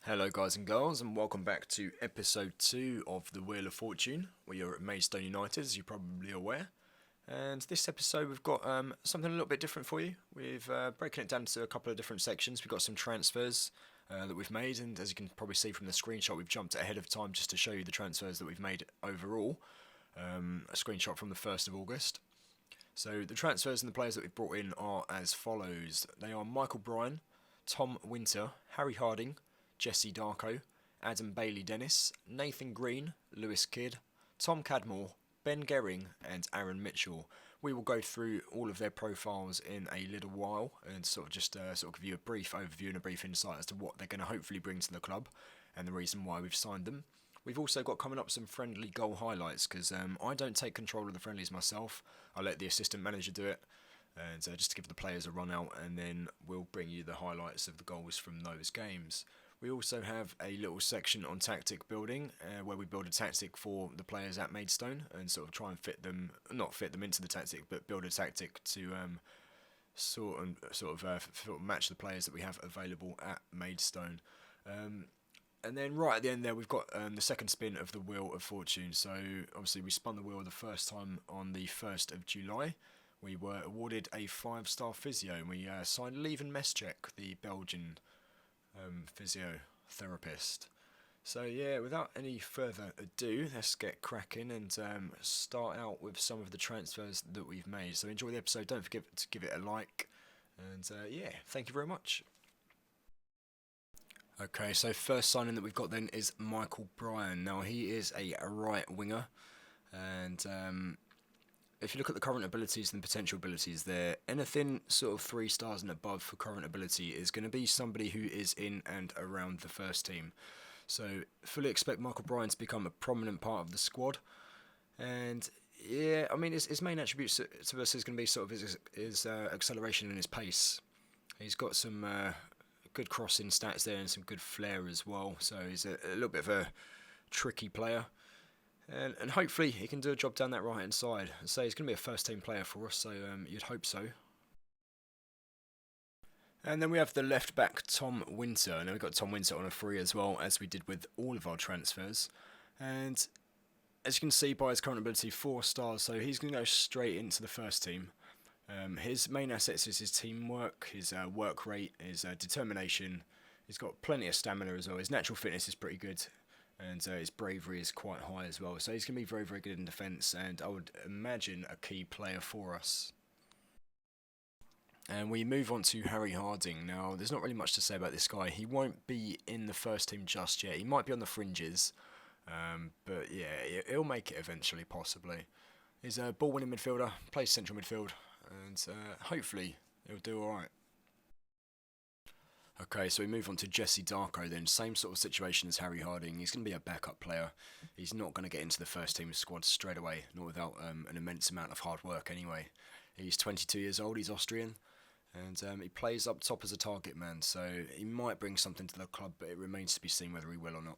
Hello guys and girls, and welcome back to episode 2 of the Wheel of Fortune. We are at Maidstone United, as you're probably aware. And this episode we've got something a little bit different for you. We've broken it down to a couple of different sections. We've got some transfers that we've made, and as you can probably see from the screenshot, we've jumped ahead of time just to show you the transfers that we've made overall. A screenshot from the 1st of August. So the transfers and the players that we've brought in are as follows. They are Michael Bryan, Tom Winter, Harry Harding, Jesse Darko, Adam Bailey-Dennis, Nathan Green, Lewis Kidd, Tom Cadmore, Ben Gehring and Aaron Mitchell. We will go through all of their profiles in a little while and sort of just give you a brief overview and a brief insight as to what they're going to hopefully bring to the club and the reason why we've signed them. We've also got coming up some friendly goal highlights because I don't take control of the friendlies myself. I let the assistant manager do it, and just to give the players a run out, and then we'll bring you the highlights of the goals from those games. We also have a little section on tactic building where we build a tactic for the players at Maidstone and sort of try and not fit them into the tactic, but build a tactic to sort of match the players that we have available at Maidstone. And then right at the end there, we've got the second spin of the Wheel of Fortune. So obviously we spun the wheel the first time on the 1st of July. We were awarded a 5-star physio, and we signed Leven Meschek, the Belgian physiotherapist. So yeah, without any further ado, let's get cracking and start out with some of the transfers that we've made. So enjoy the episode, don't forget to give it a like, and yeah, thank you very much. Okay, so first signing that we've got then is Michael Bryan. Now he is a right winger, and if you look at the current abilities and potential abilities there, anything sort of 3 stars and above for current ability is going to be somebody who is in and around the first team. So fully expect Michael Bryan to become a prominent part of the squad. And yeah, I mean his main attributes to us is going to be sort of his acceleration and his pace. He's got some good crossing stats there and some good flair as well. So he's a little bit of a tricky player. And hopefully he can do a job down that right hand side. So he's going to be a first team player for us, so you'd hope so. And then we have the left back Tom Winter. Now we've got Tom Winter on a free as well, as we did with all of our transfers. And as you can see by his current ability, 4 stars, so he's going to go straight into the first team. His main assets is his teamwork, his work rate, his determination. He's got plenty of stamina as well. His natural fitness is pretty good. And his bravery is quite high as well. So he's going to be very, very good in defence, and I would imagine a key player for us. And we move on to Harry Harding. Now, there's not really much to say about this guy. He won't be in the first team just yet. He might be on the fringes, but yeah, he'll make it eventually, possibly. He's a ball-winning midfielder, plays central midfield, and hopefully he'll do alright. Okay, so we move on to Jesse Darko then. Same sort of situation as Harry Harding. He's going to be a backup player. He's not going to get into the first team squad straight away, not without an immense amount of hard work anyway. He's 22 years old, he's Austrian, and he plays up top as a target man, so he might bring something to the club, but it remains to be seen whether he will or not.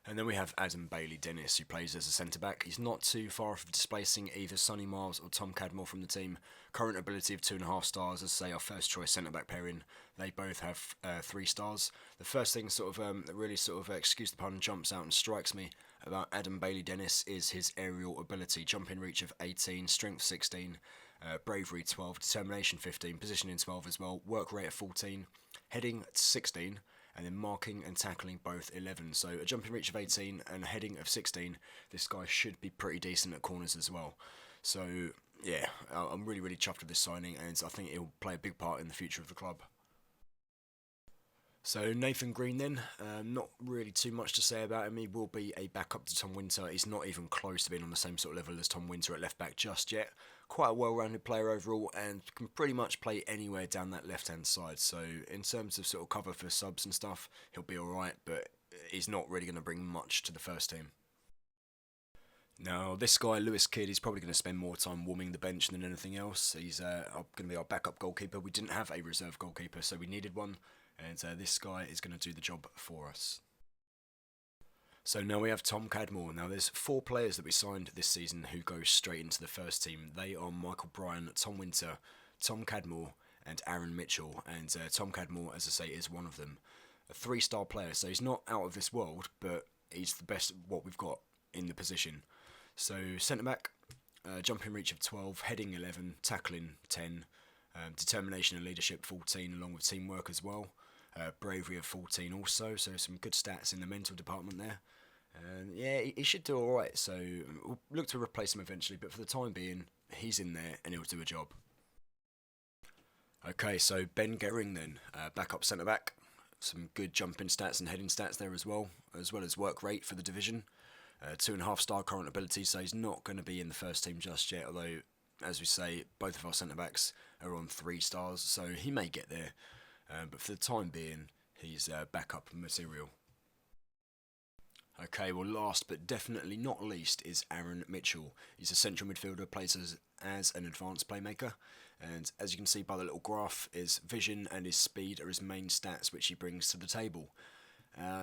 And then we have Adam Bailey-Dennis, who plays as a centre-back. He's not too far off displacing either Sonny Miles or Tom Cadmore from the team. Current ability of 2.5 stars, as say our first choice centre-back pairing. They both have 3 stars. The first thing that really excuse the pun, jumps out and strikes me about Adam Bailey-Dennis is his aerial ability. Jumping reach of 18, strength 16, bravery 12, determination 15, positioning 12 as well, work rate of 14, heading 16, and then marking and tackling both 11. So a jumping reach of 18 and a heading of 16. This guy should be pretty decent at corners as well. So yeah, I'm really, really chuffed with this signing, and I think he'll play a big part in the future of the club. So Nathan Green then, not really too much to say about him. He will be a backup to Tom Winter. He's not even close to being on the same sort of level as Tom Winter at left back just yet. Quite a well-rounded player overall, and can pretty much play anywhere down that left-hand side. So in terms of sort of cover for subs and stuff, he'll be alright, but he's not really going to bring much to the first team. Now, this guy, Lewis Kidd, is probably going to spend more time warming the bench than anything else. He's going to be our backup goalkeeper. We didn't have a reserve goalkeeper, so we needed one. And this guy is going to do the job for us. So now we have Tom Cadmore. Now there's 4 players that we signed this season who go straight into the first team. They are Michael Bryan, Tom Winter, Tom Cadmore and Aaron Mitchell. And Tom Cadmore, as I say, is one of them. a 3-star player, so he's not out of this world, but he's the best what we've got in the position. So centre back, jumping reach of 12, heading 11, tackling 10, determination and leadership 14, along with teamwork as well. Bravery of 14 also, so some good stats in the mental department there. And yeah, he should do alright, so we'll look to replace him eventually, but for the time being, he's in there and he'll do a job. Okay, so Ben Gehring then, backup centre back. Some good jumping stats and heading stats there as well as work rate for the division. 2.5-star current ability, so he's not going to be in the first team just yet, although, as we say, both of our centre backs are on 3 stars, so he may get there. But for the time being, he's backup material. Okay, well, last but definitely not least is Aaron Mitchell. He's a central midfielder, plays as an advanced playmaker, and as you can see by the little graph, his vision and his speed are his main stats which he brings to the table.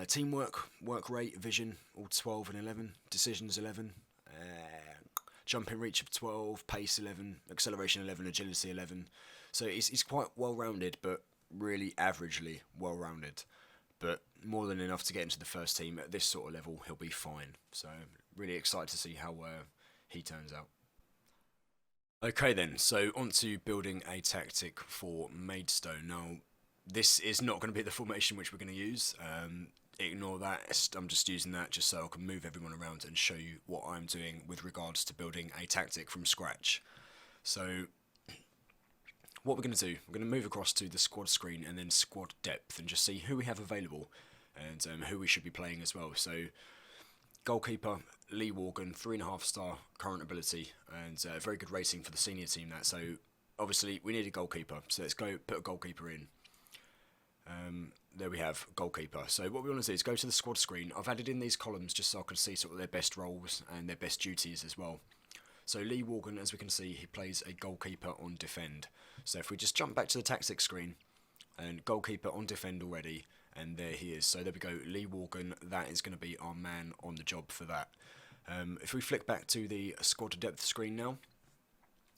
Teamwork, work rate, vision, all 12 and 11, decisions 11, jumping reach of 12, pace 11, acceleration 11, agility 11. So he's quite well rounded, but really averagely well rounded. But more than enough to get into the first team. At this sort of level, he'll be fine. So really excited to see how he turns out. Okay then, so on to building a tactic for Maidstone. Now, this is not going to be the formation which we're going to use. Ignore that, I'm just using that just so I can move everyone around and show you what I'm doing with regards to building a tactic from scratch. So, what we're going to do, we're going to move across to the squad screen and then squad depth and just see who we have available and who we should be playing as well. So, goalkeeper, Lee Morgan, 3.5-star current ability and very good rating for the senior team that. So, obviously, we need a goalkeeper, so let's go put a goalkeeper in. There we have goalkeeper. So what we want to do is go to the squad screen. I've added in these columns just so I can see sort of their best roles and their best duties as well. So Lee Morgan, as we can see, he plays a goalkeeper on defend. So if we just jump back to the tactics screen and goalkeeper on defend already, and there he is. So there we go, Lee Morgan, that is going to be our man on the job for that. If we flick back to the squad depth screen now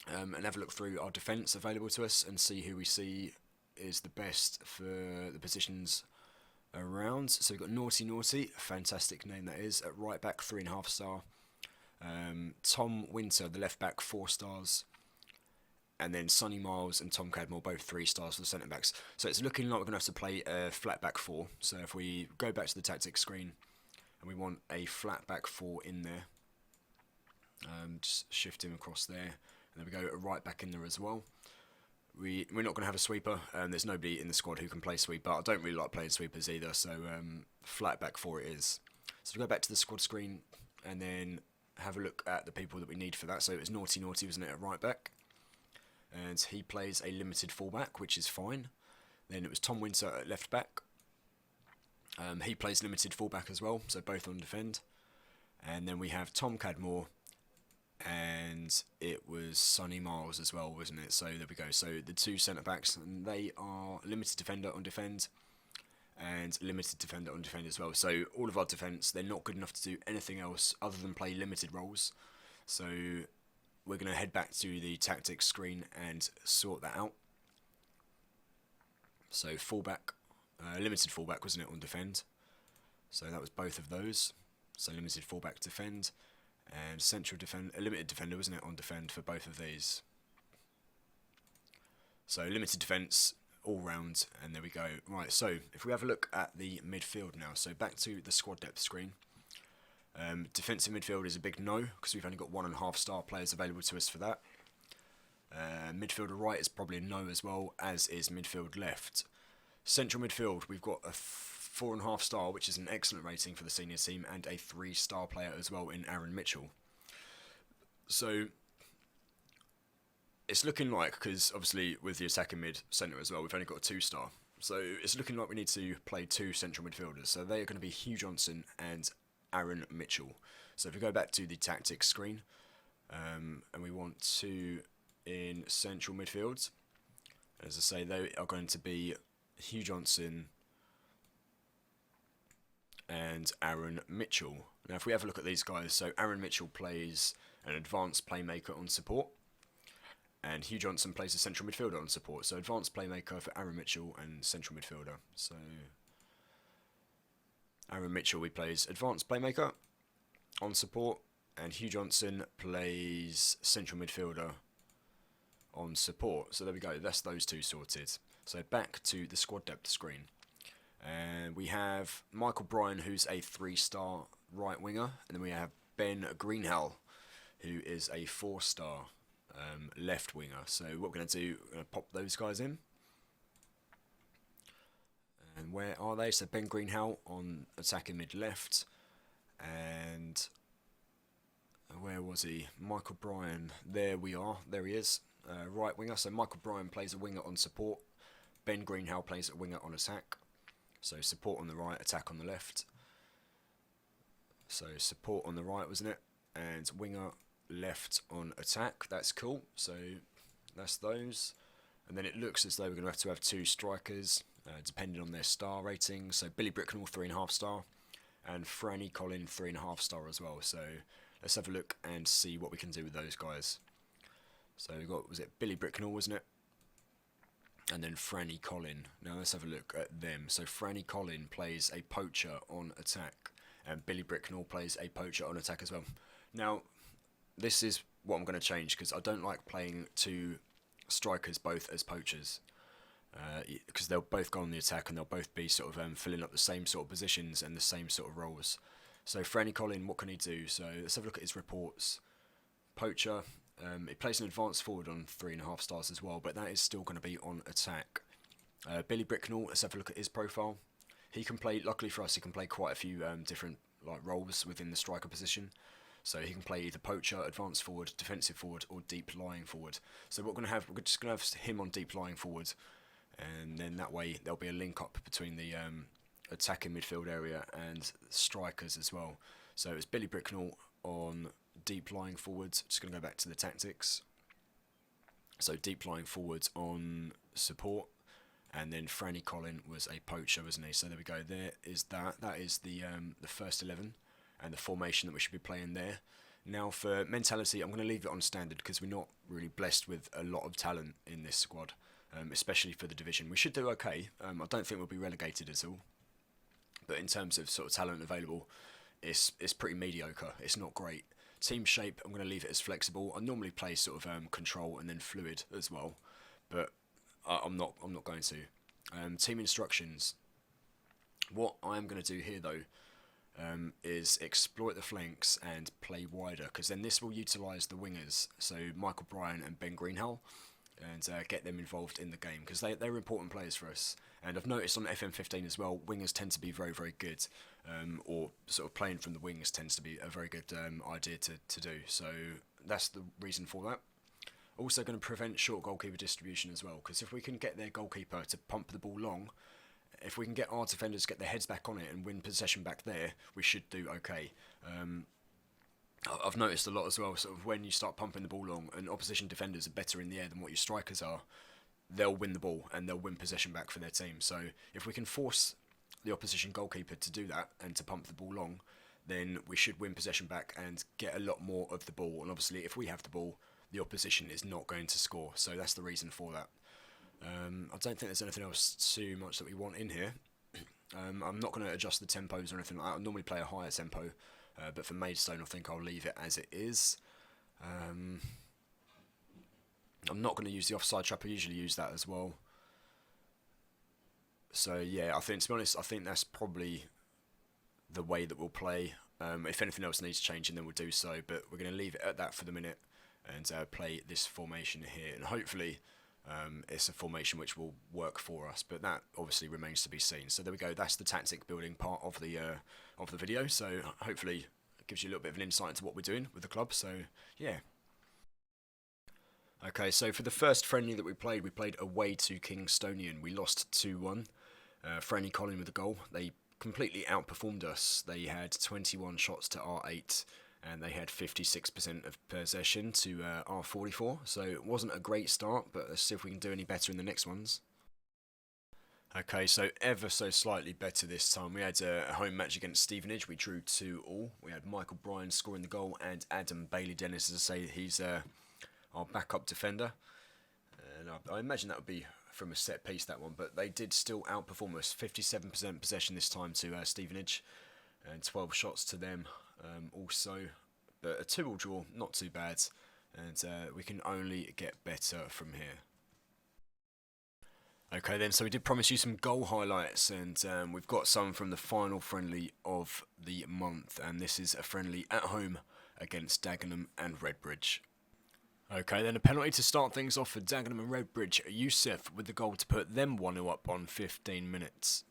and have a look through our defence available to us and see who we see is the best for the positions around. So we've got Naughty Naughty, fantastic name that is, at right back 3.5-star. Tom Winter, the left back, 4 stars. And then Sonny Miles and Tom Cadmore, both 3 stars for the centre backs. So it's looking like we're going to have to play a flat back 4. So if we go back to the tactics screen and we want a flat back 4 in there, just shift him across there. And then we go a right back in there as well. We're not going to have a sweeper, there's nobody in the squad who can play sweeper. I don't really like playing sweepers either, so flat back 4 it is. So we go back to the squad screen and then have a look at the people that we need for that. So it was Naughty Naughty, wasn't it, at right back? And he plays a limited fullback, which is fine. Then it was Tom Winter at left back. He plays limited fullback as well, so both on defend. And then we have Tom Cadmore, and it was Sonny Miles as well, wasn't it? So there we go. So the 2 centre backs, and they are limited defender on defend and limited defender on defend as well. So all of our defence, they're not good enough to do anything else other than play limited roles. So we're going to head back to the tactics screen and sort that out. So fullback, limited fullback, wasn't it, on defend? So that was both of those. So limited fullback defend. And central defend, a limited defender, wasn't it, on defend for both of these. So limited defence all round, and there we go. Right, so if we have a look at the midfield now, so back to the squad depth screen. Defensive midfield is a big no, because we've only got 1.5-star players available to us for that. Midfielder right is probably a no as well, as is midfield left. Central midfield, we've got a 4.5-star, which is an excellent rating for the senior team, and a 3-star player as well in Aaron Mitchell. So it's looking like, because obviously with the attacking mid centre as well, we've only got a 2-star. So it's looking like we need to play 2 central midfielders. So they are going to be Hugh Johnson and Aaron Mitchell. So if we go back to the tactics screen, and we want 2 in central midfields, as I say, they are going to be Hugh Johnson and Aaron Mitchell. Now if we have a look at these guys, so Aaron Mitchell plays an advanced playmaker on support, and Hugh Johnson plays a central midfielder on support. So advanced playmaker for Aaron Mitchell and central midfielder. So Aaron Mitchell, he plays advanced playmaker on support, and Hugh Johnson plays central midfielder on support. So there we go, that's those two sorted. So back to the squad depth screen. And we have Michael Bryan, who's a 3-star right winger, and then we have Ben Greenhell, who is a 4-star left winger. So what we're going to do, we're going to pop those guys in. And where are they? So Ben Greenhell on attacking mid left, and where was he? Michael Bryan, there we are, there he is, right winger. So Michael Bryan plays a winger on support, Ben Greenhell plays a winger on attack. So support on the right, attack on the left. So support on the right, wasn't it? And winger left on attack. That's cool. So that's those. And then it looks as though we're going to have 2 strikers, depending on their star rating. So Billy Bricknell, 3.5 star, and Franny Collin, 3.5 star as well. So let's have a look and see what we can do with those guys. So we got, was it Billy Bricknell, wasn't it? And then Franny Collin. Now let's have a look at them. So Franny Collin plays a poacher on attack, and Billy Bricknell plays a poacher on attack as well. Now, this is what I'm going to change, because I don't like playing 2 strikers both as poachers, because they'll both go on the attack and they'll both be sort of filling up the same sort of positions and the same sort of roles. So Franny Collin, what can he do? So let's have a look at his reports. Poacher. He plays an advanced forward on 3.5 stars as well, but that is still going to be on attack. Billy Bricknell, let's have a look at his profile. He can play, luckily for us, he can play quite a few different roles within the striker position. So he can play either poacher, advanced forward, defensive forward, or deep lying forward. So what we're going to have, we're just going to have him on deep lying forward, and then that way there'll be a link up between the attacking midfield area and strikers as well. So it's Billy Bricknell on deep lying forwards. Just going to go back to the tactics. So deep lying forwards on support, and then Franny Collin was a poacher, wasn't he? So there we go. There is that. That is the first 11 and the formation that we should be playing there. Now for mentality, I'm going to leave it on standard because we're not really blessed with a lot of talent in this squad, especially for the division. We should do okay. I don't think we'll be relegated at all, but in terms of sort of talent available, it's pretty mediocre. It's not great. Team shape, I'm going to leave it as flexible. I normally play sort of control and then fluid as well, but I'm not going to. Team instructions. What I'm going to do here though is exploit the flanks and play wider, because then this will utilise the wingers, so Michael Bryan and Ben Greenhell, and get them involved in the game, because they're important players for us. And I've noticed on FM15 as well, wingers tend to be very, very good, or sort of playing from the wings tends to be a very good idea to do. So that's the reason for that. Also going to prevent short goalkeeper distribution as well, because if we can get their goalkeeper to pump the ball long, if we can get our defenders to get their heads back on it and win possession back there, we should do okay. I've noticed a lot as well, sort of when you start pumping the ball long and opposition defenders are better in the air than what your strikers are, they'll win the ball and they'll win possession back for their team. So if we can force the opposition goalkeeper to do that and to pump the ball long, then we should win possession back and get a lot more of the ball. And obviously if we have the ball, the opposition is not going to score. So that's the reason for that. I don't think there's anything else too much that we want in here. I'm not going to adjust the tempos or anything like that. I normally play a higher tempo, but for Maidstone I think I'll leave it as it is. I'm not going to use the offside trap. I usually use that as well. So yeah, I think, to be honest, I think that's probably the way that we'll play. If anything else needs changing, then we'll do so, but we're going to leave it at that for the minute and play this formation here, and hopefully it's a formation which will work for us, but that obviously remains to be seen. So there we go, that's the tactic building part of the video, so hopefully it gives you a little bit of an insight into what we're doing with the club. So yeah. Okay, so for the first friendly that we played away to Kingstonian. We lost 2-1. Franny Collin with the goal. They completely outperformed us. They had 21 shots to our 8, and they had 56% of possession to our 44. So it wasn't a great start, but let's see if we can do any better in the next ones. Okay, so ever so slightly better this time. We had a home match against Stevenage. We drew 2-2. We had Michael Bryan scoring the goal, and Adam Bailey-Dennis, as I say, he's our backup defender. And I imagine that would be from a set piece, that one, but they did still outperform us. 57% possession this time to Stevenage, and 12 shots to them also. But a 2-2 draw, not too bad, and we can only get better from here. Okay then, so we did promise you some goal highlights, and we've got some from the final friendly of the month, and this is a friendly at home against Dagenham and Redbridge. Okay then, a penalty to start things off for Dagenham and Redbridge. Youssef with the goal to put them 1-0 up on 15 minutes.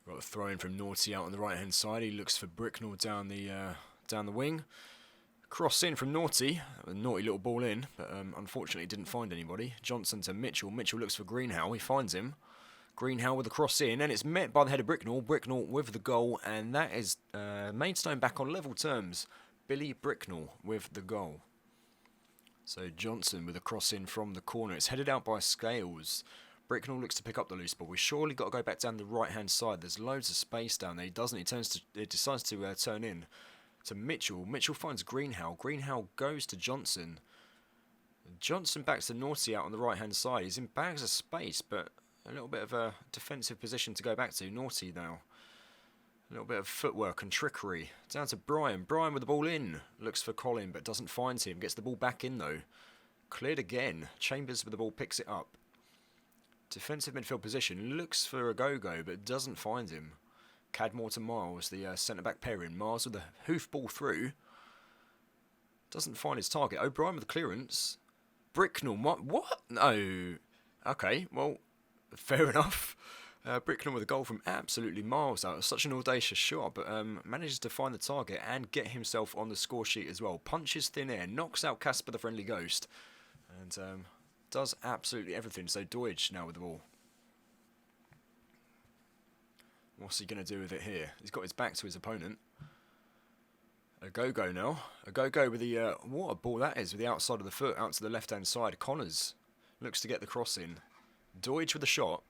Got a throw in from Naughty out on the right hand side. He looks for Bricknell down the wing. Cross in from Naughty. A naughty little ball in, but unfortunately didn't find anybody. Johnson to Mitchell. Mitchell looks for Greenhow. He finds him. Greenhow with the cross in, and it's met by the head of Bricknell. Bricknell with the goal, and that is Maidstone back on level terms. Billy Bricknell with the goal. So Johnson with a cross in from the corner. It's headed out by Scales. Bricknell looks to pick up the loose ball. We surely got to go back down the right hand side. There's loads of space down there. He doesn't. He decides to turn in to Mitchell. Mitchell finds Greenhow. Greenhow goes to Johnson. Johnson backs to Naughty out on the right hand side. He's in bags of space, but a little bit of a defensive position to go back to. Naughty now. A little bit of footwork and trickery. Down to Brian. Brian with the ball in. Looks for Colin, but doesn't find him. Gets the ball back in, though. Cleared again. Chambers with the ball picks it up. Defensive midfield position. Looks for a go-go, but doesn't find him. Cadmore to Miles, the centre-back pairing. Miles with the hoof ball through. Doesn't find his target. O'Brien with the clearance. Bricknell. What? No. Okay, well, fair enough. Bricknell with a goal from absolutely miles out. Such an audacious shot, but manages to find the target and get himself on the score sheet as well. Punches thin air, knocks out Casper the Friendly Ghost, and does absolutely everything. So Deutsch now with the ball. What's he going to do with it here? He's got his back to his opponent. A go-go now. A go-go with the... what a ball that is, with the outside of the foot out to the left-hand side. Connors looks to get the cross in. Deutsch with the shot.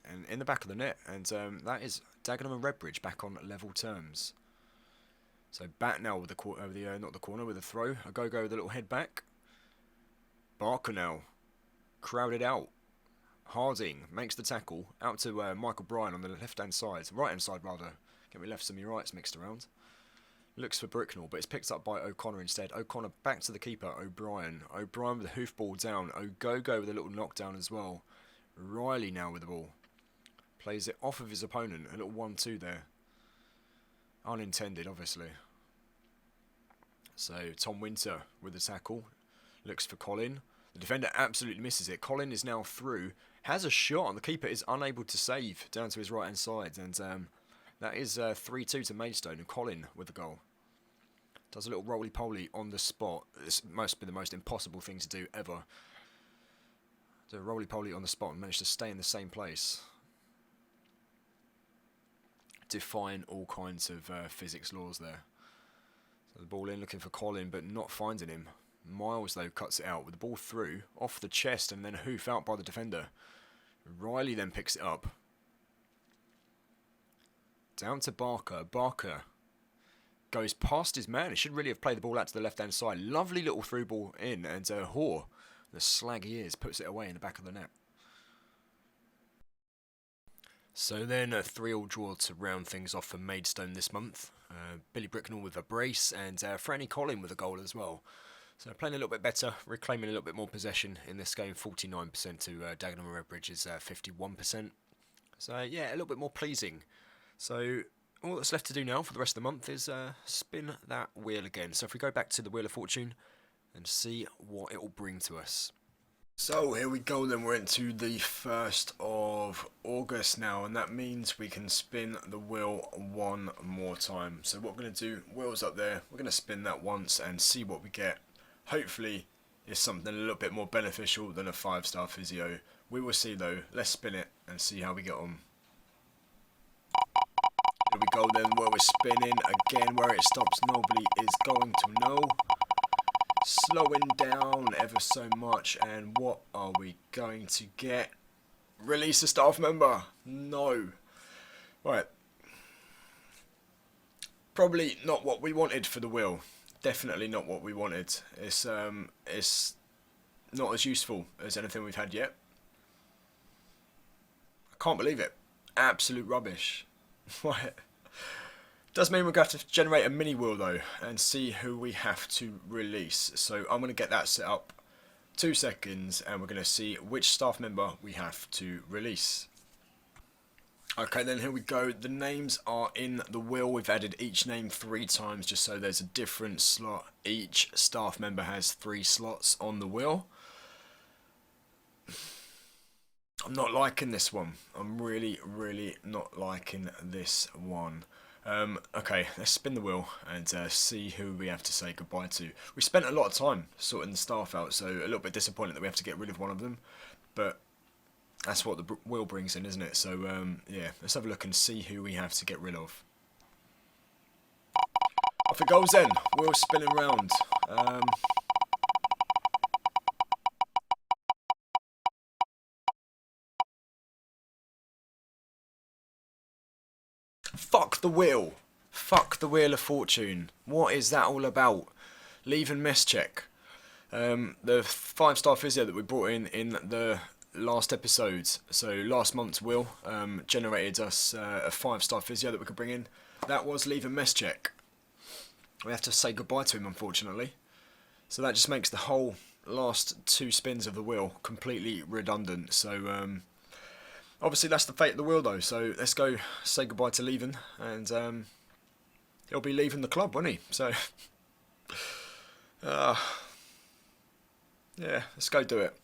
And in the back of the net, and that is Dagenham and Redbridge back on level terms. So back now with the not the corner, with a throw. A go-go with a little head back. Barker now, crowded out. Harding makes the tackle out to Michael Bryan on the left-hand side, right-hand side rather. Get me lefts and me rights mixed around. Looks for Bricknell, but it's picked up by O'Connor instead. O'Connor back to the keeper, O'Brien. O'Brien with the hoof ball down. O'Go-go with a little knockdown as well. Riley now with the ball. Plays it off of his opponent. A little 1-2 there. Unintended, obviously. So Tom Winter with the tackle. Looks for Colin. The defender absolutely misses it. Colin is now through. Has a shot, and the keeper is unable to save down to his right-hand side. And that is 3-2 to Maidstone. And Colin with the goal. Does a little roly-poly on the spot. This must be the most impossible thing to do ever. Do a roly-poly on the spot and manage to stay in the same place. Define all kinds of physics laws there. So the ball in, looking for Colin, but not finding him. Miles, though, cuts it out with the ball through, off the chest, and then a hoof out by the defender. Riley then picks it up. Down to Barker. Barker goes past his man. He should really have played the ball out to the left-hand side. Lovely little through ball in, and Hoare, the slag he is, puts it away in the back of the net. So then a 3-3 draw to round things off for Maidstone this month. Billy Bricknell with a brace, and Franny Collin with a goal as well. So playing a little bit better, reclaiming a little bit more possession in this game. 49% to Dagenham and Redbridge is 51%. So yeah, a little bit more pleasing. So all that's left to do now for the rest of the month is spin that wheel again. So if we go back to the Wheel of Fortune and see what it will bring to us. So here we go then, we're into the 1st of August now, and that means we can spin the wheel one more time. So what we're going to do, wheel's up there, we're going to spin that once and see what we get. Hopefully it's something a little bit more beneficial than a 5-star physio. We will see though. Let's spin it and see how we get on. Here we go then, where we're spinning again. Where it stops nobody is going to know. Slowing down ever so much, and what are we going to get? Release a staff member. No. Right. Probably not what we wanted for the wheel. Definitely not what we wanted. It's not as useful as anything we've had yet. I can't believe it. Absolute rubbish. What? Does mean we're going to have to generate a mini wheel though and see who we have to release. So I'm going to get that set up. 2 seconds and we're going to see which staff member we have to release. Okay, then here we go. The names are in the wheel. We've added each name 3 times just so there's a different slot. Each staff member has 3 slots on the wheel. I'm not liking this one. I'm really not liking this one. Okay, let's spin the wheel and see who we have to say goodbye to. We spent a lot of time sorting the staff out, so a little bit disappointed that we have to get rid of one of them. But that's what the wheel brings in, isn't it? So, yeah, let's have a look and see who we have to get rid of. Off it goes then. Wheel spinning round. Fuck the wheel. Fuck the Wheel of Fortune. What is that all about? Leave and miss check. The 5-star physio that we brought in the last episodes, so last month's wheel, generated us a 5-star physio that we could bring in. That was leave and miss check. We have to say goodbye to him, unfortunately. So that just makes the whole last 2 spins of the wheel completely redundant. So obviously that's the fate of the wheel though, so let's go say goodbye to Leavin, and he'll be leaving the club, won't he? So yeah, let's go do it.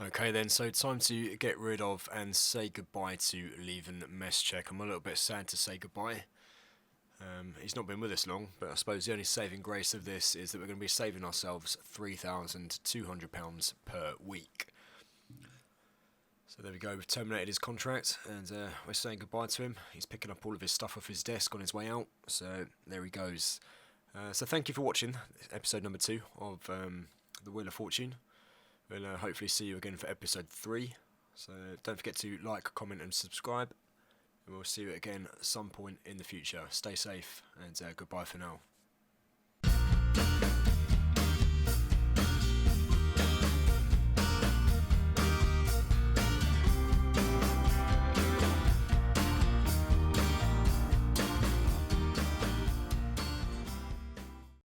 Okay then, so time to get rid of and say goodbye to Leavin Meschek. I'm a little bit sad to say goodbye. He's not been with us long, but I suppose the only saving grace of this is that we're going to be saving ourselves £3,200 per week. So there we go, we've terminated his contract and we're saying goodbye to him. He's picking up all of his stuff off his desk on his way out, so there he goes. So thank you for watching episode number 2 of the Wheel of Fortune. We'll hopefully see you again for episode 3. So don't forget to like, comment and subscribe. And we'll see you again at some point in the future. Stay safe and goodbye for now.